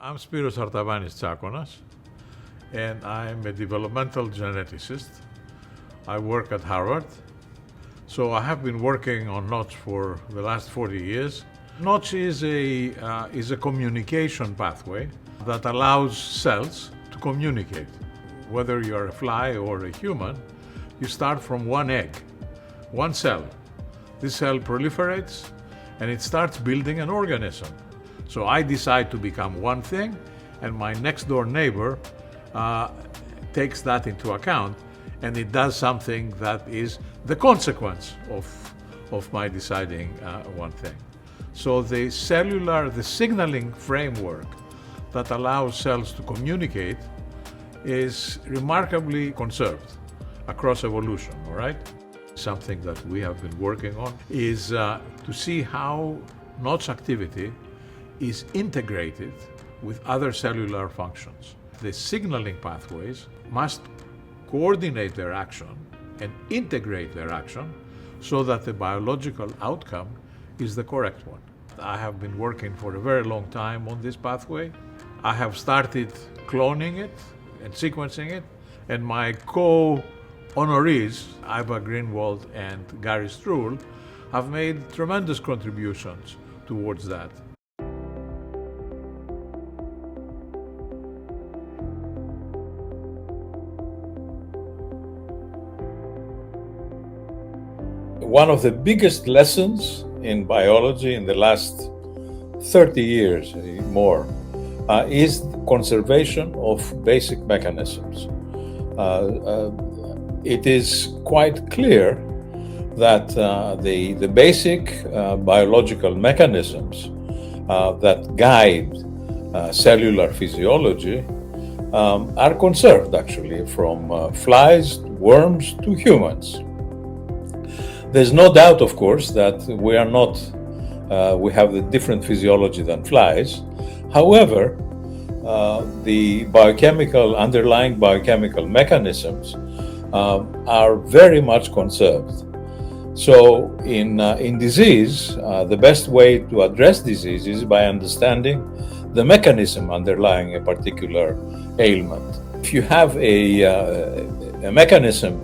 I'm Spyros Artavanis-Tsakonas, and I'm a developmental geneticist. I work at Harvard. So I have been working on Notch for the last 40 years. Notch is a communication pathway that allows cells to communicate. Whether you're a fly or a human, you start from one egg, one cell. This cell proliferates and it starts building an organism. So I decide to become one thing, and my next door neighbor takes that into account, and it does something that is the consequence of my deciding one thing. So the signaling framework that allows cells to communicate is remarkably conserved across evolution, all right? Something that we have been working on is to see how Notch activity is integrated with other cellular functions. The signaling pathways must coordinate their action and integrate their action so that the biological outcome is the correct one. I have been working for a very long time on this pathway. I have started cloning it and sequencing it, and my co-honorees, Iva Greenwald and Gary Struhl, have made tremendous contributions towards that. One of the biggest lessons in biology in the last 30 years, more, is the conservation of basic mechanisms. It is quite clear that the basic biological mechanisms that guide cellular physiology are conserved, actually, from flies, worms to humans. There's no doubt, of course, that we have a different physiology than flies. However, the underlying biochemical mechanisms are very much conserved. So in disease, the best way to address disease is by understanding the mechanism underlying a particular ailment. If you have a mechanism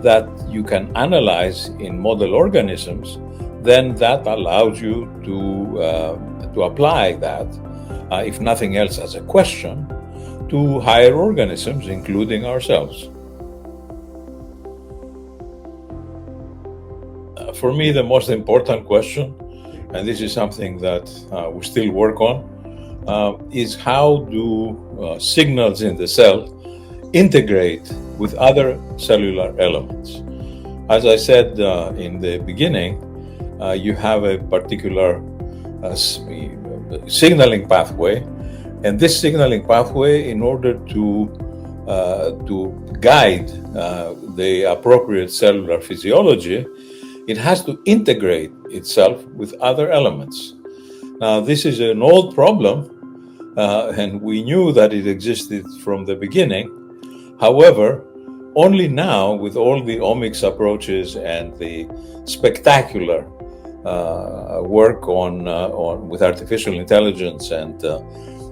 that you can analyze in model organisms, then that allows you to apply that, if nothing else as a question, to higher organisms, including ourselves. For me, the most important question, and this is something that we still work on, is how do signals in the cell integrate with other cellular elements. As I said in the beginning, you have a particular signaling pathway, and this signaling pathway, in order to guide the appropriate cellular physiology, it has to integrate itself with other elements. Now, this is an old problem, and we knew that it existed from the beginning. However, only now, with all the omics approaches and the spectacular work with artificial intelligence and the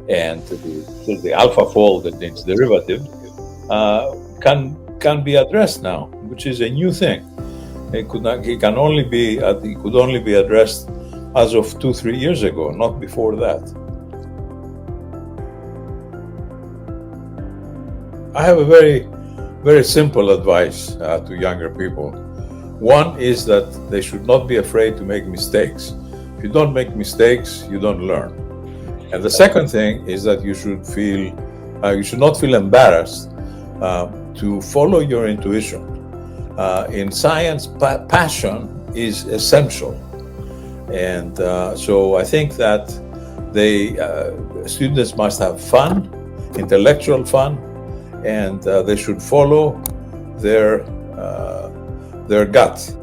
AlphaFold and its derivative, can be addressed now, which is a new thing. It could only be addressed as of 2-3 years ago, not before that. I have a very, very simple advice to younger people. One is that they should not be afraid to make mistakes. If you don't make mistakes, you don't learn. And the second thing is that you should not feel embarrassed to follow your intuition. In science, passion is essential. And so I think that students must have fun, intellectual fun, and they should follow their gut.